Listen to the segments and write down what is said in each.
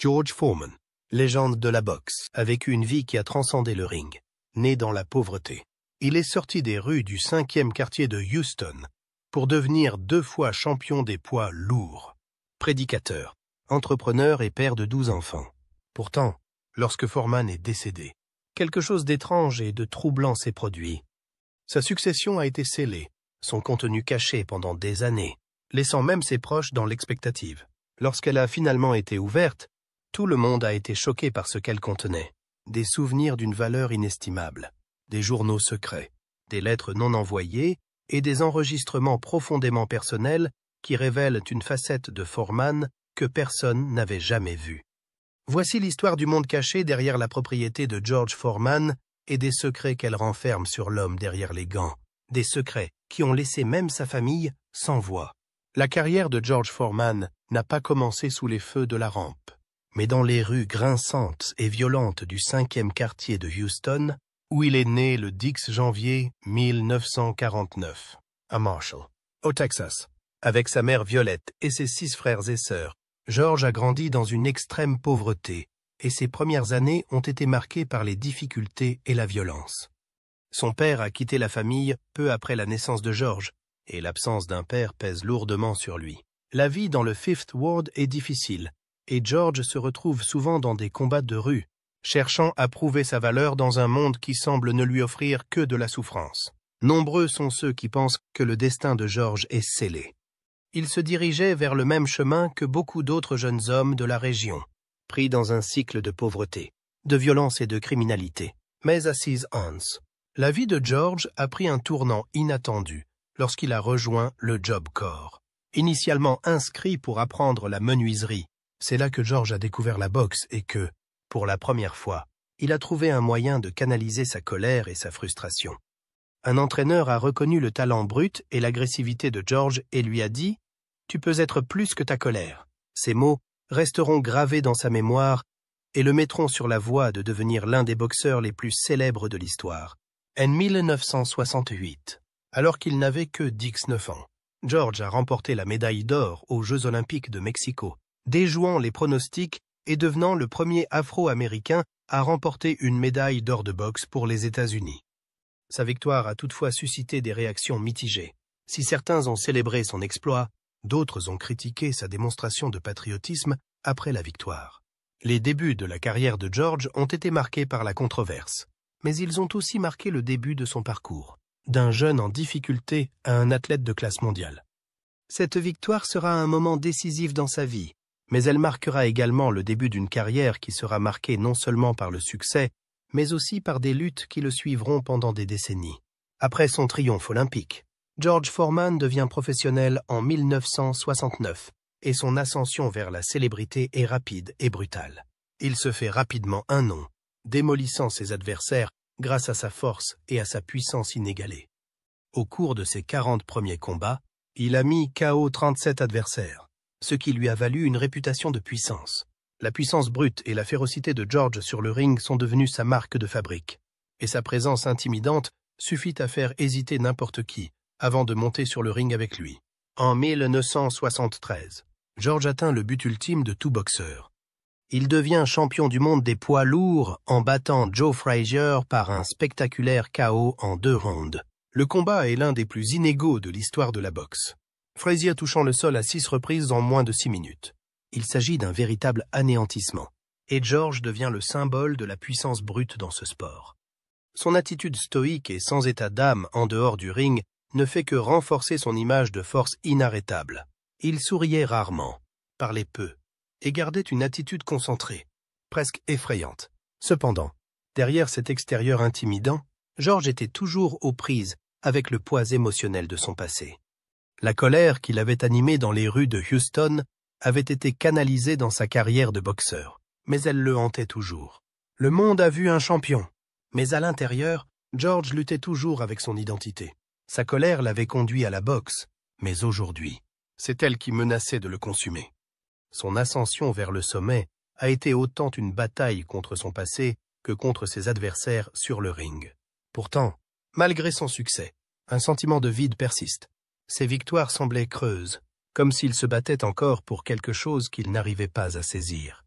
George Foreman, légende de la boxe, a vécu une vie qui a transcendé le ring. Né dans la pauvreté, il est sorti des rues du 5e quartier de Houston pour devenir 2 fois champion des poids lourds. Prédicateur, entrepreneur et père de 12 enfants. Pourtant, lorsque Foreman est décédé, quelque chose d'étrange et de troublant s'est produit. Sa succession a été scellée, son contenu caché pendant des années, laissant même ses proches dans l'expectative. Lorsqu'elle a finalement été ouverte, tout le monde a été choqué par ce qu'elle contenait. Des souvenirs d'une valeur inestimable, des journaux secrets, des lettres non envoyées et des enregistrements profondément personnels qui révèlent une facette de Foreman que personne n'avait jamais vue. Voici l'histoire du monde caché derrière la propriété de George Foreman et des secrets qu'elle renferme sur l'homme derrière les gants, des secrets qui ont laissé même sa famille sans voix. La carrière de George Foreman n'a pas commencé sous les feux de la rampe, mais dans les rues grinçantes et violentes du 5e quartier de Houston, où il est né le 10 janvier 1949, à Marshall, au Texas. Avec sa mère Violette et ses 6 frères et sœurs, George a grandi dans une extrême pauvreté, et ses premières années ont été marquées par les difficultés et la violence. Son père a quitté la famille peu après la naissance de George, et l'absence d'un père pèse lourdement sur lui. La vie dans le Fifth Ward est difficile, et George se retrouve souvent dans des combats de rue, cherchant à prouver sa valeur dans un monde qui semble ne lui offrir que de la souffrance. Nombreux sont ceux qui pensent que le destin de George est scellé. Il se dirigeait vers le même chemin que beaucoup d'autres jeunes hommes de la région, pris dans un cycle de pauvreté, de violence et de criminalité. Mais à Seas Hans, la vie de George a pris un tournant inattendu lorsqu'il a rejoint le Job Corps. Initialement inscrit pour apprendre la menuiserie, c'est là que George a découvert la boxe et que, pour la première fois, il a trouvé un moyen de canaliser sa colère et sa frustration. Un entraîneur a reconnu le talent brut et l'agressivité de George et lui a dit « Tu peux être plus que ta colère ». Ces mots resteront gravés dans sa mémoire et le mettront sur la voie de devenir l'un des boxeurs les plus célèbres de l'histoire. En 1968, alors qu'il n'avait que 19 ans, George a remporté la médaille d'or aux Jeux olympiques de Mexico, déjouant les pronostics et devenant le premier Afro-Américain à remporter une médaille d'or de boxe pour les États-Unis. Sa victoire a toutefois suscité des réactions mitigées. Si certains ont célébré son exploit, d'autres ont critiqué sa démonstration de patriotisme après la victoire. Les débuts de la carrière de George ont été marqués par la controverse, mais ils ont aussi marqué le début de son parcours, d'un jeune en difficulté à un athlète de classe mondiale. Cette victoire sera un moment décisif dans sa vie, mais elle marquera également le début d'une carrière qui sera marquée non seulement par le succès, mais aussi par des luttes qui le suivront pendant des décennies. Après son triomphe olympique, George Foreman devient professionnel en 1969 et son ascension vers la célébrité est rapide et brutale. Il se fait rapidement un nom, démolissant ses adversaires grâce à sa force et à sa puissance inégalée. Au cours de ses 40 premiers combats, il a mis KO 37 adversaires, ce qui lui a valu une réputation de puissance. La puissance brute et la férocité de George sur le ring sont devenues sa marque de fabrique, et sa présence intimidante suffit à faire hésiter n'importe qui avant de monter sur le ring avec lui. En 1973, George atteint le but ultime de tout boxeur. Il devient champion du monde des poids lourds en battant Joe Frazier par un spectaculaire KO en 2 rounds. Le combat est l'un des plus inégaux de l'histoire de la boxe, Frazier touchant le sol à 6 reprises en moins de 6 minutes. Il s'agit d'un véritable anéantissement, et George devient le symbole de la puissance brute dans ce sport. Son attitude stoïque et sans état d'âme en dehors du ring ne fait que renforcer son image de force inarrêtable. Il souriait rarement, parlait peu, et gardait une attitude concentrée, presque effrayante. Cependant, derrière cet extérieur intimidant, George était toujours aux prises avec le poids émotionnel de son passé. La colère qui l'avait animé dans les rues de Houston avait été canalisée dans sa carrière de boxeur, mais elle le hantait toujours. Le monde a vu un champion, mais à l'intérieur, George luttait toujours avec son identité. Sa colère l'avait conduit à la boxe, mais aujourd'hui, c'est elle qui menaçait de le consumer. Son ascension vers le sommet a été autant une bataille contre son passé que contre ses adversaires sur le ring. Pourtant, malgré son succès, un sentiment de vide persiste. Ses victoires semblaient creuses, comme s'il se battait encore pour quelque chose qu'il n'arrivait pas à saisir.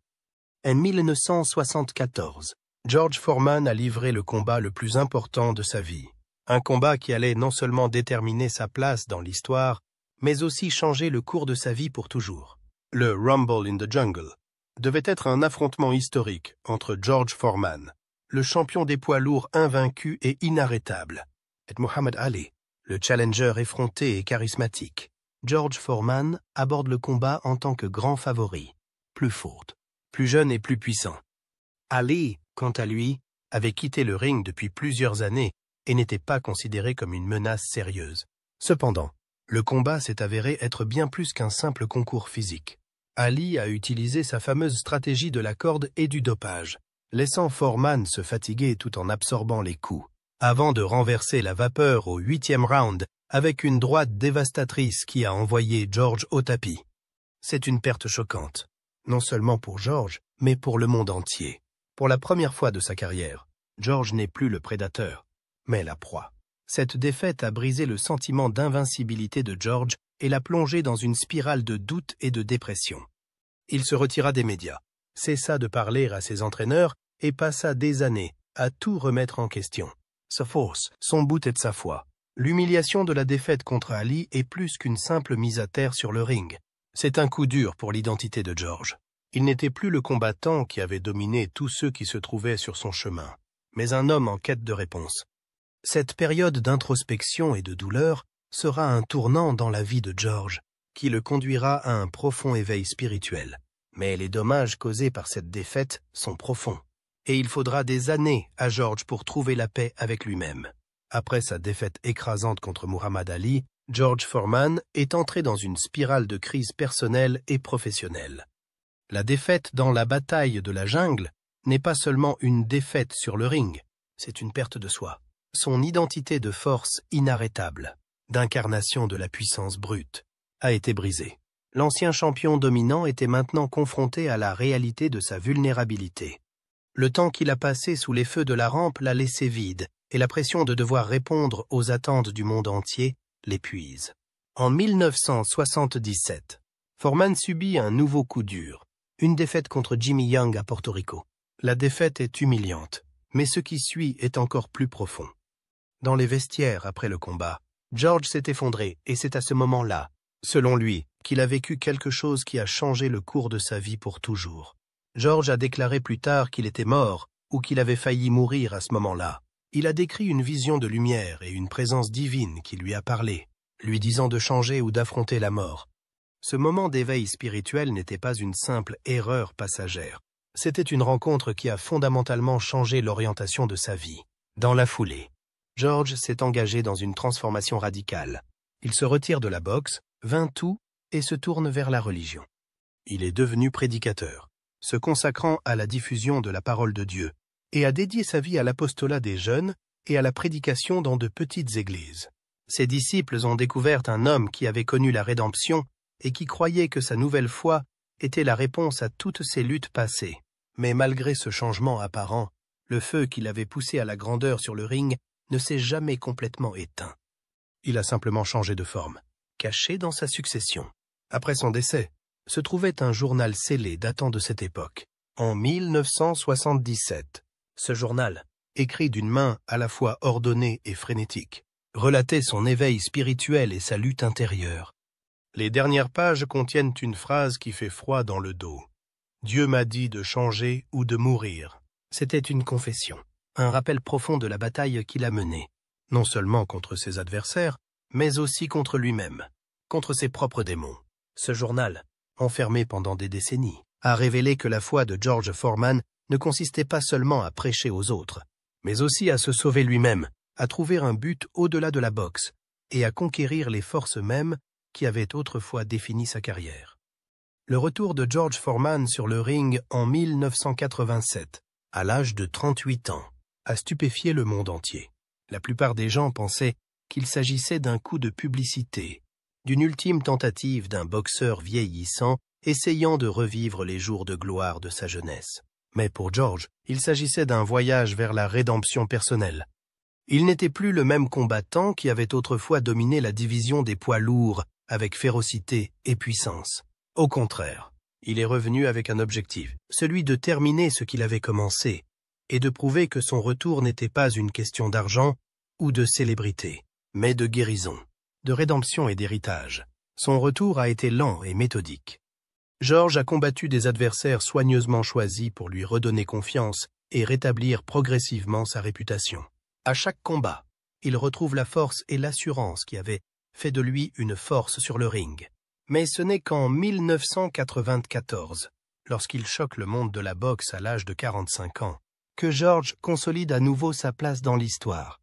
En 1974, George Foreman a livré le combat le plus important de sa vie. Un combat qui allait non seulement déterminer sa place dans l'histoire, mais aussi changer le cours de sa vie pour toujours. Le Rumble in the Jungle devait être un affrontement historique entre George Foreman, le champion des poids lourds invaincu et inarrêtable, et Muhammad Ali, le challenger effronté et charismatique. George Foreman aborde le combat en tant que grand favori, plus fort, plus jeune et plus puissant. Ali, quant à lui, avait quitté le ring depuis plusieurs années et n'était pas considéré comme une menace sérieuse. Cependant, le combat s'est avéré être bien plus qu'un simple concours physique. Ali a utilisé sa fameuse stratégie de la corde et du dopage, laissant Foreman se fatiguer tout en absorbant les coups, avant de renverser la vapeur au 8e round avec une droite dévastatrice qui a envoyé George au tapis. C'est une perte choquante, non seulement pour George, mais pour le monde entier. Pour la première fois de sa carrière, George n'est plus le prédateur, mais la proie. Cette défaite a brisé le sentiment d'invincibilité de George et l'a plongé dans une spirale de doute et de dépression. Il se retira des médias, cessa de parler à ses entraîneurs et passa des années à tout remettre en question. Sa force, son bout et de sa foi. L'humiliation de la défaite contre Ali est plus qu'une simple mise à terre sur le ring. C'est un coup dur pour l'identité de George. Il n'était plus le combattant qui avait dominé tous ceux qui se trouvaient sur son chemin, mais un homme en quête de réponse. Cette période d'introspection et de douleur sera un tournant dans la vie de George, qui le conduira à un profond éveil spirituel. Mais les dommages causés par cette défaite sont profonds, et il faudra des années à George pour trouver la paix avec lui-même. Après sa défaite écrasante contre Muhammad Ali, George Foreman est entré dans une spirale de crise personnelle et professionnelle. La défaite dans la bataille de la jungle n'est pas seulement une défaite sur le ring, c'est une perte de soi. Son identité de force inarrêtable, d'incarnation de la puissance brute, a été brisée. L'ancien champion dominant était maintenant confronté à la réalité de sa vulnérabilité. Le temps qu'il a passé sous les feux de la rampe l'a laissé vide, et la pression de devoir répondre aux attentes du monde entier l'épuise. En 1977, Foreman subit un nouveau coup dur, une défaite contre Jimmy Young à Porto Rico. La défaite est humiliante, mais ce qui suit est encore plus profond. Dans les vestiaires après le combat, George s'est effondré et c'est à ce moment-là, selon lui, qu'il a vécu quelque chose qui a changé le cours de sa vie pour toujours. George a déclaré plus tard qu'il était mort ou qu'il avait failli mourir à ce moment-là. Il a décrit une vision de lumière et une présence divine qui lui a parlé, lui disant de changer ou d'affronter la mort. Ce moment d'éveil spirituel n'était pas une simple erreur passagère. C'était une rencontre qui a fondamentalement changé l'orientation de sa vie. Dans la foulée, George s'est engagé dans une transformation radicale. Il se retire de la boxe, vainc tout et se tourne vers la religion. Il est devenu prédicateur, se consacrant à la diffusion de la parole de Dieu, et a dédié sa vie à l'apostolat des jeunes et à la prédication dans de petites églises. Ses disciples ont découvert un homme qui avait connu la rédemption et qui croyait que sa nouvelle foi était la réponse à toutes ses luttes passées. Mais malgré ce changement apparent, le feu qui l'avait poussé à la grandeur sur le ring ne s'est jamais complètement éteint. Il a simplement changé de forme, caché dans sa succession. Après son décès, se trouvait un journal scellé datant de cette époque, en 1977. Ce journal, écrit d'une main à la fois ordonnée et frénétique, relatait son éveil spirituel et sa lutte intérieure. Les dernières pages contiennent une phrase qui fait froid dans le dos. « Dieu m'a dit de changer ou de mourir ». C'était une confession, un rappel profond de la bataille qu'il a menée, non seulement contre ses adversaires, mais aussi contre lui-même, contre ses propres démons. Ce journal, enfermé pendant des décennies, a révélé que la foi de George Foreman ne consistait pas seulement à prêcher aux autres, mais aussi à se sauver lui-même, à trouver un but au-delà de la boxe et à conquérir les forces mêmes qui avaient autrefois défini sa carrière. Le retour de George Foreman sur le ring en 1987, à l'âge de 38 ans, a stupéfié le monde entier. La plupart des gens pensaient qu'il s'agissait d'un coup de publicité, d'une ultime tentative d'un boxeur vieillissant essayant de revivre les jours de gloire de sa jeunesse. Mais pour George, il s'agissait d'un voyage vers la rédemption personnelle. Il n'était plus le même combattant qui avait autrefois dominé la division des poids lourds avec férocité et puissance. Au contraire, Il est revenu avec un objectif, celui de terminer ce qu'il avait commencé, et de prouver que son retour n'était pas une question d'argent ou de célébrité, mais de guérison, de rédemption et d'héritage. Son retour a été lent et méthodique. George a combattu des adversaires soigneusement choisis pour lui redonner confiance et rétablir progressivement sa réputation. À chaque combat, il retrouve la force et l'assurance qui avaient fait de lui une force sur le ring. Mais ce n'est qu'en 1994, lorsqu'il choque le monde de la boxe à l'âge de 45 ans, que George consolide à nouveau sa place dans l'histoire.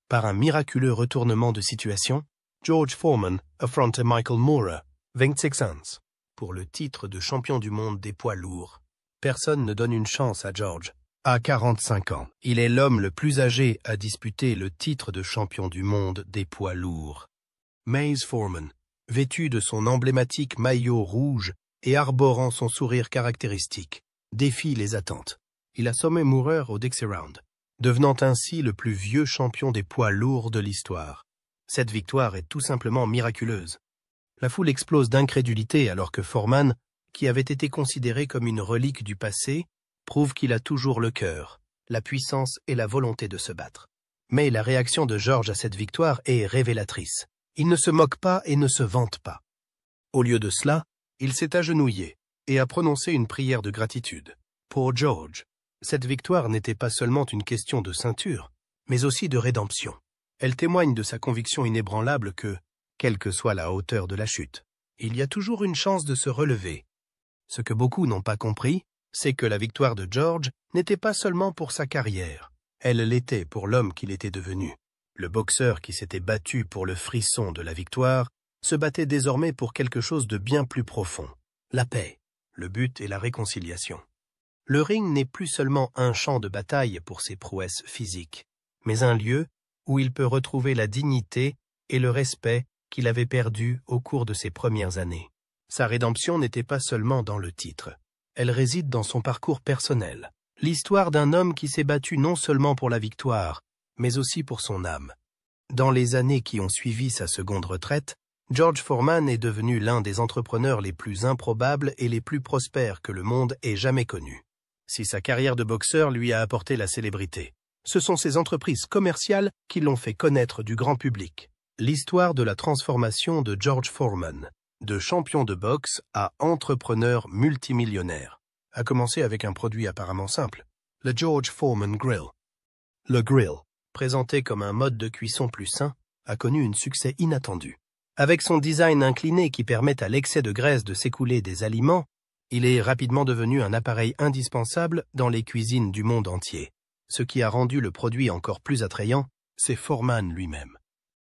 Par un miraculeux retournement de situation, George Foreman affrontait Michael Moorer, 26 ans, pour le titre de champion du monde des poids lourds. Personne ne donne une chance à George. À 45 ans, il est l'homme le plus âgé à disputer le titre de champion du monde des poids lourds. Mace Foreman, vêtu de son emblématique maillot rouge et arborant son sourire caractéristique, défie les attentes. Il a sommé Moorer au Dixie Round, devenant ainsi le plus vieux champion des poids lourds de l'histoire. Cette victoire est tout simplement miraculeuse. La foule explose d'incrédulité alors que Foreman, qui avait été considéré comme une relique du passé, prouve qu'il a toujours le cœur, la puissance et la volonté de se battre. Mais la réaction de George à cette victoire est révélatrice. Il ne se moque pas et ne se vante pas. Au lieu de cela, il s'est agenouillé et a prononcé une prière de gratitude. Pour George, cette victoire n'était pas seulement une question de ceinture, mais aussi de rédemption. Elle témoigne de sa conviction inébranlable que, quelle que soit la hauteur de la chute, il y a toujours une chance de se relever. Ce que beaucoup n'ont pas compris, c'est que la victoire de George n'était pas seulement pour sa carrière, elle l'était pour l'homme qu'il était devenu. Le boxeur qui s'était battu pour le frisson de la victoire se battait désormais pour quelque chose de bien plus profond, la paix. Le but est la réconciliation. Le ring n'est plus seulement un champ de bataille pour ses prouesses physiques, mais un lieu où il peut retrouver la dignité et le respect qu'il avait perdu au cours de ses premières années. Sa rédemption n'était pas seulement dans le titre, elle réside dans son parcours personnel, l'histoire d'un homme qui s'est battu non seulement pour la victoire, mais aussi pour son âme. Dans les années qui ont suivi sa seconde retraite, George Foreman est devenu l'un des entrepreneurs les plus improbables et les plus prospères que le monde ait jamais connus. Si sa carrière de boxeur lui a apporté la célébrité, ce sont ses entreprises commerciales qui l'ont fait connaître du grand public. L'histoire de la transformation de George Foreman, de champion de boxe à entrepreneur multimillionnaire, a commencé avec un produit apparemment simple, le George Foreman Grill. Le grill, présenté comme un mode de cuisson plus sain, a connu un succès inattendu. Avec son design incliné qui permet à l'excès de graisse de s'écouler des aliments, il est rapidement devenu un appareil indispensable dans les cuisines du monde entier. Ce qui a rendu le produit encore plus attrayant, c'est Foreman lui-même.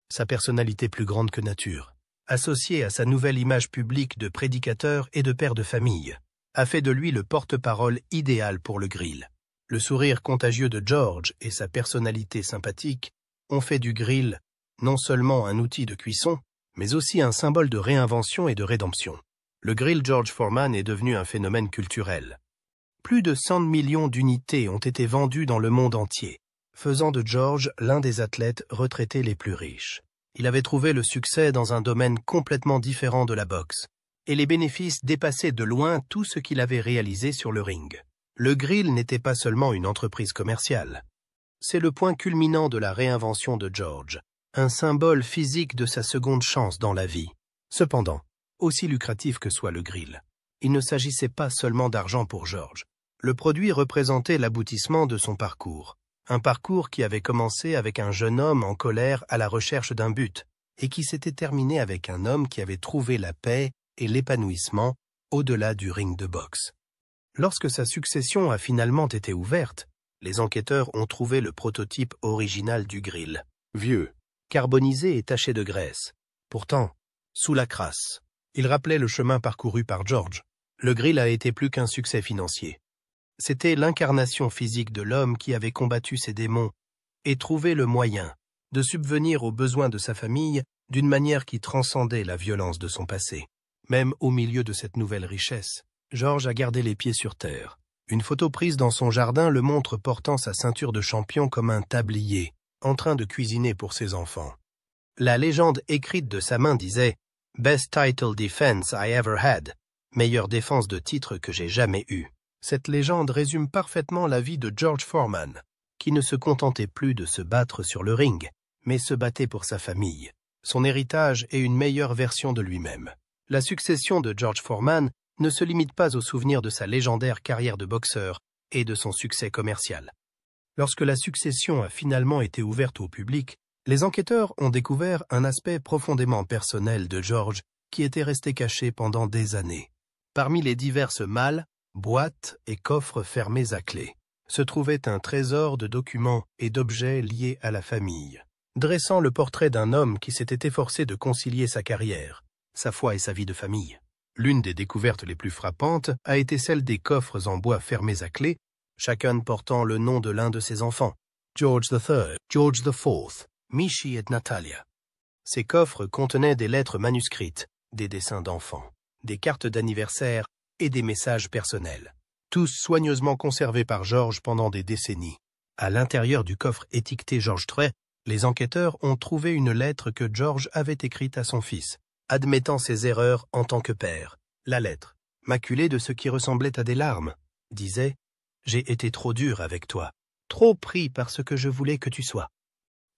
Sa personnalité plus grande que nature, associée à sa nouvelle image publique de prédicateur et de père de famille, a fait de lui le porte-parole idéal pour le grill. Le sourire contagieux de George et sa personnalité sympathique ont fait du grill non seulement un outil de cuisson, mais aussi un symbole de réinvention et de rédemption. Le grill George Foreman est devenu un phénomène culturel. Plus de 100 millions d'unités ont été vendues dans le monde entier, faisant de George l'un des athlètes retraités les plus riches. Il avait trouvé le succès dans un domaine complètement différent de la boxe, et les bénéfices dépassaient de loin tout ce qu'il avait réalisé sur le ring. Le grill n'était pas seulement une entreprise commerciale. C'est le point culminant de la réinvention de George, un symbole physique de sa seconde chance dans la vie. Cependant, aussi lucratif que soit le grill, il ne s'agissait pas seulement d'argent pour George. Le produit représentait l'aboutissement de son parcours. Un parcours qui avait commencé avec un jeune homme en colère à la recherche d'un but, et qui s'était terminé avec un homme qui avait trouvé la paix et l'épanouissement au-delà du ring de boxe. Lorsque sa succession a finalement été ouverte, les enquêteurs ont trouvé le prototype original du grill. Vieux, carbonisé et taché de graisse. Pourtant, sous la crasse, il rappelait le chemin parcouru par George. Le grill a été plus qu'un succès financier. C'était l'incarnation physique de l'homme qui avait combattu ses démons et trouvé le moyen de subvenir aux besoins de sa famille d'une manière qui transcendait la violence de son passé. Même au milieu de cette nouvelle richesse, George a gardé les pieds sur terre. Une photo prise dans son jardin le montre portant sa ceinture de champion comme un tablier, en train de cuisiner pour ses enfants. La légende écrite de sa main disait « Best title defense I ever had », Meilleure défense de titre que j'ai jamais eue. Cette légende résume parfaitement la vie de George Foreman, qui ne se contentait plus de se battre sur le ring, mais se battait pour sa famille, son héritage et une meilleure version de lui-même. La succession de George Foreman ne se limite pas au souvenir de sa légendaire carrière de boxeur et de son succès commercial. Lorsque la succession a finalement été ouverte au public, les enquêteurs ont découvert un aspect profondément personnel de George qui était resté caché pendant des années. Parmi les diverses malles, boîtes et coffres fermés à clé, se trouvait un trésor de documents et d'objets liés à la famille, dressant le portrait d'un homme qui s'était efforcé de concilier sa carrière, sa foi et sa vie de famille. L'une des découvertes les plus frappantes a été celle des coffres en bois fermés à clé, chacun portant le nom de l'un de ses enfants, George III, George IV, Michi et Natalia. Ces coffres contenaient des lettres manuscrites, des dessins d'enfants, des cartes d'anniversaire et des messages personnels, tous soigneusement conservés par George pendant des décennies. À l'intérieur du coffre étiqueté George III, les enquêteurs ont trouvé une lettre que George avait écrite à son fils, admettant ses erreurs en tant que père. La lettre, maculée de ce qui ressemblait à des larmes, disait « J'ai été trop dur avec toi, trop pris par ce que je voulais que tu sois.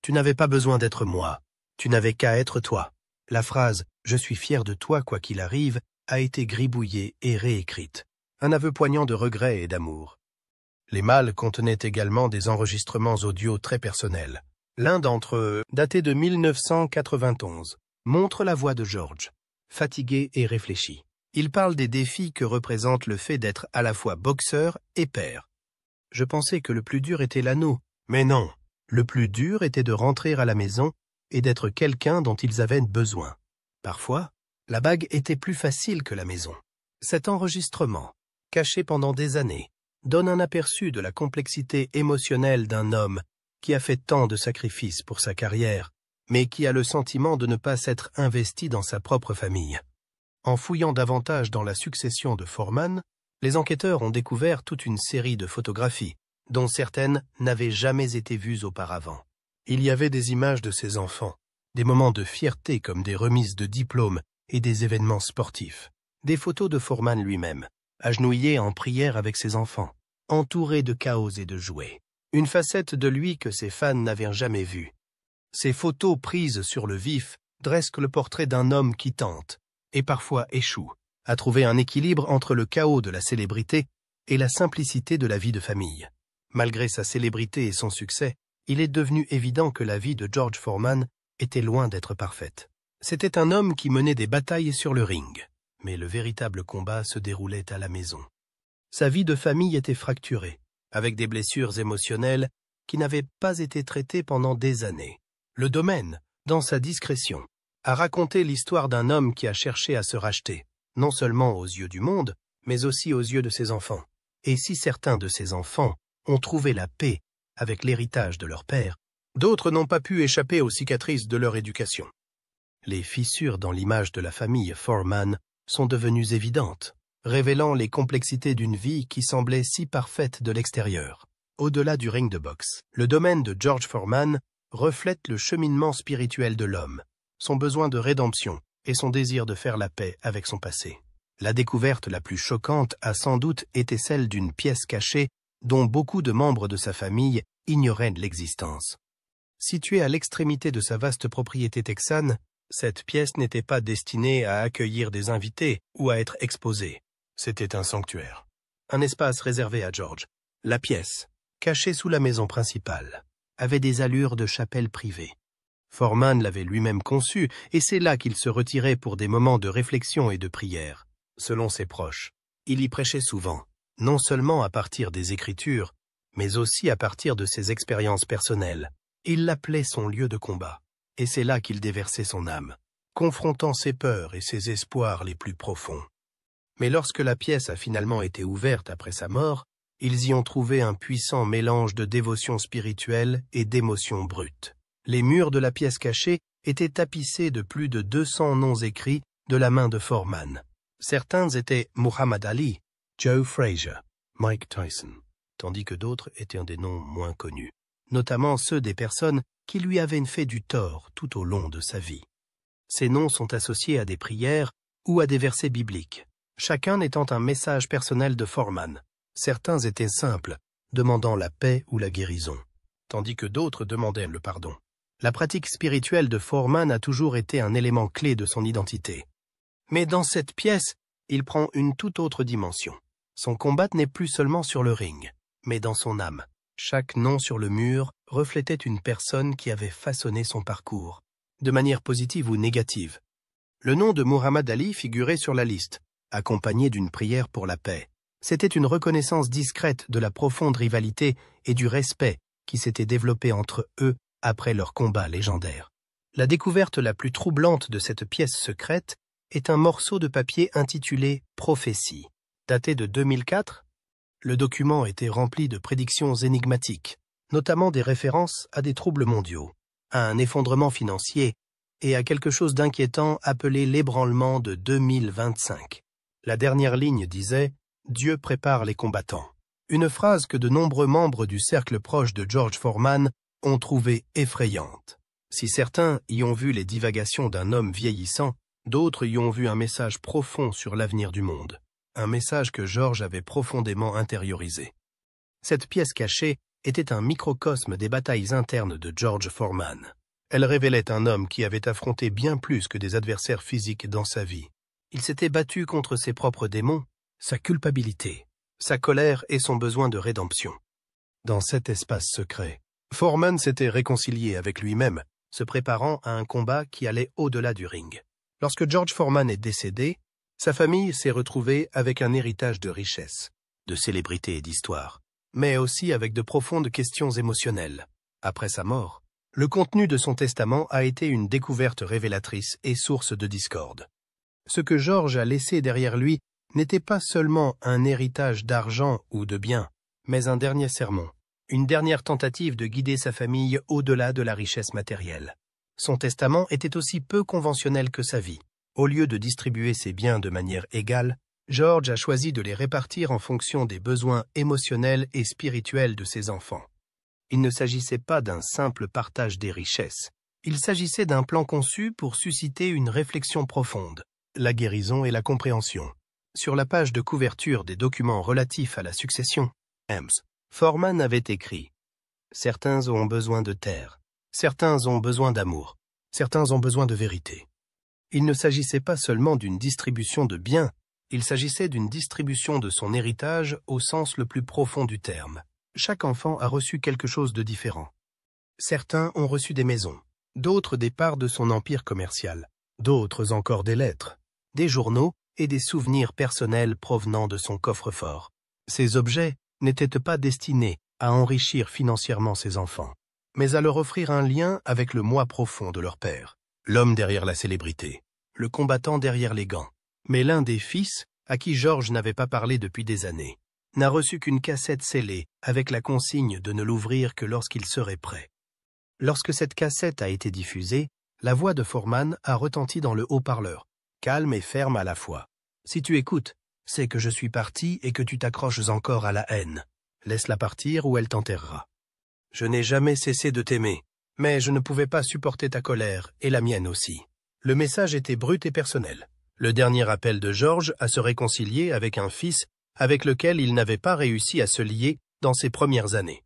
Tu n'avais pas besoin d'être moi, tu n'avais qu'à être toi. » La phrase « Je suis fier de toi quoi qu'il arrive » a été gribouillée et réécrite. Un aveu poignant de regret et d'amour. Les malles contenaient également des enregistrements audio très personnels. L'un d'entre eux, daté de 1991, montre la voix de George, fatigué et réfléchi. Il parle des défis que représente le fait d'être à la fois boxeur et père. Je pensais que le plus dur était l'anneau, mais non. Le plus dur était de rentrer à la maison et d'être quelqu'un dont ils avaient besoin. Parfois, la bague était plus facile que la maison. Cet enregistrement, caché pendant des années, donne un aperçu de la complexité émotionnelle d'un homme qui a fait tant de sacrifices pour sa carrière, mais qui a le sentiment de ne pas s'être investi dans sa propre famille. En fouillant davantage dans la succession de Foreman, les enquêteurs ont découvert toute une série de photographies, dont certaines n'avaient jamais été vues auparavant. Il y avait des images de ses enfants, des moments de fierté comme des remises de diplômes et des événements sportifs, des photos de Foreman lui-même, agenouillé en prière avec ses enfants, entouré de chaos et de jouets, une facette de lui que ses fans n'avaient jamais vue. Ces photos prises sur le vif dressent le portrait d'un homme qui tente, et parfois échoue, à trouver un équilibre entre le chaos de la célébrité et la simplicité de la vie de famille. Malgré sa célébrité et son succès, il est devenu évident que la vie de George Foreman était loin d'être parfaite. C'était un homme qui menait des batailles sur le ring, mais le véritable combat se déroulait à la maison. Sa vie de famille était fracturée, avec des blessures émotionnelles qui n'avaient pas été traitées pendant des années. Le domaine, dans sa discrétion, a raconté l'histoire d'un homme qui a cherché à se racheter, non seulement aux yeux du monde, mais aussi aux yeux de ses enfants. Et si certains de ses enfants ont trouvé la paix avec l'héritage de leur père, d'autres n'ont pas pu échapper aux cicatrices de leur éducation. Les fissures dans l'image de la famille Foreman sont devenues évidentes, révélant les complexités d'une vie qui semblait si parfaite de l'extérieur. Au-delà du ring de boxe, le domaine de George Foreman reflète le cheminement spirituel de l'homme, son besoin de rédemption et son désir de faire la paix avec son passé. La découverte la plus choquante a sans doute été celle d'une pièce cachée dont beaucoup de membres de sa famille ignoraient l'existence. Située à l'extrémité de sa vaste propriété texane, cette pièce n'était pas destinée à accueillir des invités ou à être exposée. C'était un sanctuaire. Un espace réservé à George. La pièce, cachée sous la maison principale, avait des allures de chapelle privée. Foreman l'avait lui-même conçue et c'est là qu'il se retirait pour des moments de réflexion et de prière. Selon ses proches, il y prêchait souvent, non seulement à partir des Écritures, mais aussi à partir de ses expériences personnelles. Il l'appelait son lieu de combat, et c'est là qu'il déversait son âme, confrontant ses peurs et ses espoirs les plus profonds. Mais lorsque la pièce a finalement été ouverte après sa mort, ils y ont trouvé un puissant mélange de dévotion spirituelle et d'émotions brutes. Les murs de la pièce cachée étaient tapissés de plus de 200 noms écrits de la main de Foreman. Certains étaient Muhammad Ali, Joe Frazier, Mike Tyson, tandis que d'autres étaient des noms moins connus, notamment ceux des personnes qui lui avaient fait du tort tout au long de sa vie. Ces noms sont associés à des prières ou à des versets bibliques, chacun étant un message personnel de Foreman. Certains étaient simples, demandant la paix ou la guérison, tandis que d'autres demandaient le pardon. La pratique spirituelle de Foreman a toujours été un élément clé de son identité. Mais dans cette pièce, il prend une toute autre dimension. Son combat n'est plus seulement sur le ring, mais dans son âme. Chaque nom sur le mur reflétait une personne qui avait façonné son parcours, de manière positive ou négative. Le nom de Muhammad Ali figurait sur la liste, accompagné d'une prière pour la paix. C'était une reconnaissance discrète de la profonde rivalité et du respect qui s'était développé entre eux après leur combat légendaire. La découverte la plus troublante de cette pièce secrète est un morceau de papier intitulé « Prophétie ». Daté de 2004, le document était rempli de prédictions énigmatiques, notamment des références à des troubles mondiaux, à un effondrement financier et à quelque chose d'inquiétant appelé l'ébranlement de 2025. La dernière ligne disait « Dieu prépare les combattants ». Une phrase que de nombreux membres du cercle proche de George Foreman ont trouvée effrayante. Si certains y ont vu les divagations d'un homme vieillissant, d'autres y ont vu un message profond sur l'avenir du monde. Un message que George avait profondément intériorisé. Cette pièce cachée était un microcosme des batailles internes de George Foreman. Elle révélait un homme qui avait affronté bien plus que des adversaires physiques dans sa vie. Il s'était battu contre ses propres démons, sa culpabilité, sa colère et son besoin de rédemption. Dans cet espace secret, Foreman s'était réconcilié avec lui-même, se préparant à un combat qui allait au-delà du ring. Lorsque George Foreman est décédé, sa famille s'est retrouvée avec un héritage de richesse, de célébrité et d'histoire, mais aussi avec de profondes questions émotionnelles. Après sa mort, le contenu de son testament a été une découverte révélatrice et source de discorde. Ce que George a laissé derrière lui n'était pas seulement un héritage d'argent ou de biens, mais un dernier sermon, une dernière tentative de guider sa famille au-delà de la richesse matérielle. Son testament était aussi peu conventionnel que sa vie. Au lieu de distribuer ses biens de manière égale, George a choisi de les répartir en fonction des besoins émotionnels et spirituels de ses enfants. Il ne s'agissait pas d'un simple partage des richesses. Il s'agissait d'un plan conçu pour susciter une réflexion profonde, la guérison et la compréhension. Sur la page de couverture des documents relatifs à la succession, Foreman avait écrit « Certains ont besoin de terre, certains ont besoin d'amour, certains ont besoin de vérité. » Il ne s'agissait pas seulement d'une distribution de biens, il s'agissait d'une distribution de son héritage au sens le plus profond du terme. Chaque enfant a reçu quelque chose de différent. Certains ont reçu des maisons, d'autres des parts de son empire commercial, d'autres encore des lettres, des journaux et des souvenirs personnels provenant de son coffre-fort. Ces objets n'étaient pas destinés à enrichir financièrement ses enfants, mais à leur offrir un lien avec le moi profond de leur père, l'homme derrière la célébrité, le combattant derrière les gants. Mais l'un des fils, à qui George n'avait pas parlé depuis des années, n'a reçu qu'une cassette scellée avec la consigne de ne l'ouvrir que lorsqu'il serait prêt. Lorsque cette cassette a été diffusée, la voix de Foreman a retenti dans le haut-parleur, calme et ferme à la fois. « Si tu écoutes, c'est que je suis parti et que tu t'accroches encore à la haine. Laisse-la partir ou elle t'enterrera. Je n'ai jamais cessé de t'aimer, mais je ne pouvais pas supporter ta colère, et la mienne aussi. » Le message était brut et personnel. Le dernier appel de George à se réconcilier avec un fils avec lequel il n'avait pas réussi à se lier dans ses premières années.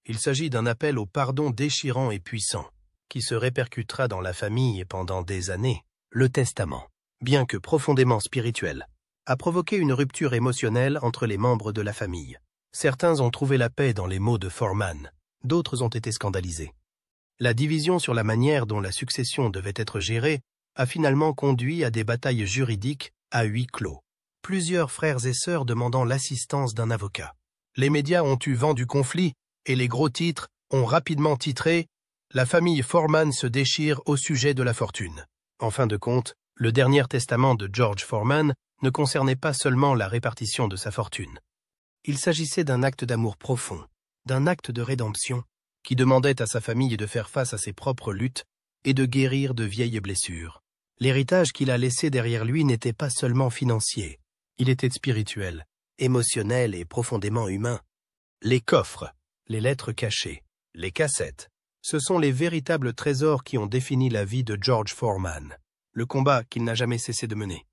Il s'agit d'un appel au pardon déchirant et puissant, qui se répercutera dans la famille pendant des années. Le testament, bien que profondément spirituel, a provoqué une rupture émotionnelle entre les membres de la famille. Certains ont trouvé la paix dans les mots de Foreman, d'autres ont été scandalisés. La division sur la manière dont la succession devait être gérée a finalement conduit à des batailles juridiques à huis clos. Plusieurs frères et sœurs demandant l'assistance d'un avocat. Les médias ont eu vent du conflit et les gros titres ont rapidement titré « La famille Foreman se déchire au sujet de la fortune ». En fin de compte, le dernier testament de George Foreman ne concernait pas seulement la répartition de sa fortune. Il s'agissait d'un acte d'amour profond, d'un acte de rédemption qui demandait à sa famille de faire face à ses propres luttes et de guérir de vieilles blessures. L'héritage qu'il a laissé derrière lui n'était pas seulement financier, il était spirituel, émotionnel et profondément humain. Les coffres, les lettres cachées, les cassettes, ce sont les véritables trésors qui ont défini la vie de George Foreman, le combat qu'il n'a jamais cessé de mener.